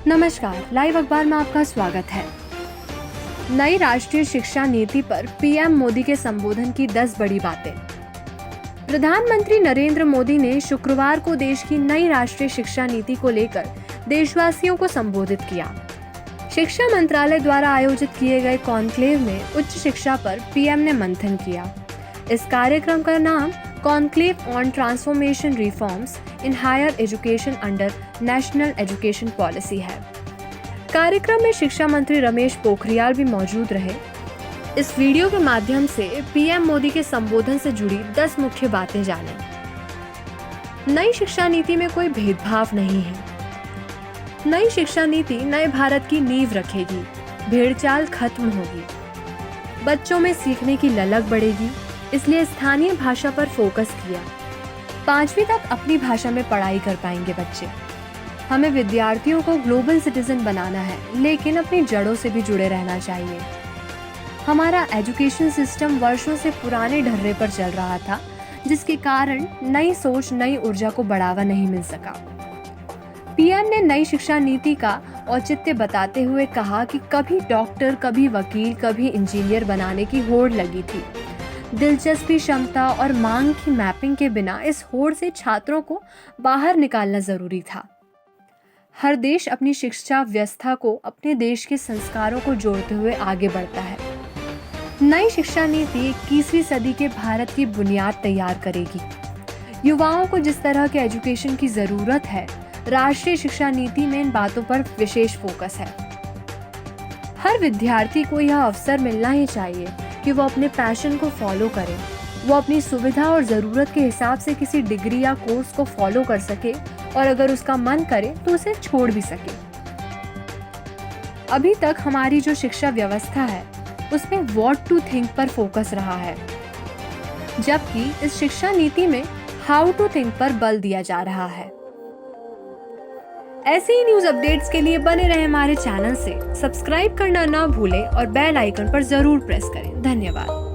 नमस्कार, लाइव अखबार में आपका स्वागत है। नई राष्ट्रीय शिक्षा नीति पर पीएम मोदी के संबोधन की 10 बड़ी बातें। प्रधानमंत्री नरेंद्र मोदी ने शुक्रवार को देश की नई राष्ट्रीय शिक्षा नीति को लेकर देशवासियों को संबोधित किया। शिक्षा मंत्रालय द्वारा आयोजित किए गए कॉन्क्लेव में उच्च शिक्षा पर पीएम ने मंथन किया। इस कार्यक्रम का नाम conclave on transformation reforms in higher education under national education policy है। कार्यक्रम में शिक्षा मंत्री रमेश पोखरियाल भी मौजूद रहे। इस वीडियो के माध्यम से पीएम मोदी के संबोधन से जुड़ी 10 मुख्य बातें जानें। नई शिक्षा नीति में कोई भेदभाव नहीं है। नई शिक्षा नीति नए भारत की नींव रखेगी, भेड़चाल खत्म होगी, बच्चों में सीखने की ललक बढ़ेगी, इसलिए स्थानीय भाषा पर फोकस किया। 5वीं तक अपनी भाषा में पढ़ाई कर पाएंगे बच्चे। हमें विद्यार्थियों को ग्लोबल सिटीजन बनाना है, लेकिन अपनी जड़ों से भी जुड़े रहना चाहिए। हमारा एजुकेशन सिस्टम वर्षों से पुराने ढर्रे पर चल रहा था, जिसके कारण नई सोच, नई ऊर्जा को बढ़ावा नहीं मिल सका। पीएम ने नई शिक्षा नीति का औचित्य बताते हुए कहा कि कभी डॉक्टर, कभी वकील, कभी इंजीनियर बनाने की होड़ लगी थी। दिलचस्पी, क्षमता और मांग की मैपिंग के बिना इस होड़ से छात्रों को बाहर निकालना जरूरी था। हर देश अपनी शिक्षा व्यवस्था को अपने देश के संस्कारों को जोड़ते हुए आगे बढ़ता है। नई शिक्षा नीति 21वीं सदी के भारत की बुनियाद तैयार करेगी। युवाओं को जिस तरह के एजुकेशन की जरूरत है, राष्ट्रीय शिक्षा नीति में इन बातों पर विशेष फोकस है। हर विद्यार्थी को यह अवसर मिलना ही चाहिए कि वो अपने पैशन को फॉलो करे। वो अपनी सुविधा और ज़रूरत के हिसाब से किसी डिग्री या कोर्स को फॉलो कर सके और अगर उसका मन करे तो उसे छोड़ भी सके। अभी तक हमारी जो शिक्षा व्यवस्था है उसमें व्हाट टू थिंक पर फोकस रहा है, जबकि इस शिक्षा नीति में हाउ टू थिंक पर बल दिया जा रहा है। ऐसे ही न्यूज़ अपडेट्स के लिए बने रहे हमारे चैनल से। सब्सक्राइब करना ना भूलें और बेल आइकन पर जरूर प्रेस करें। धन्यवाद।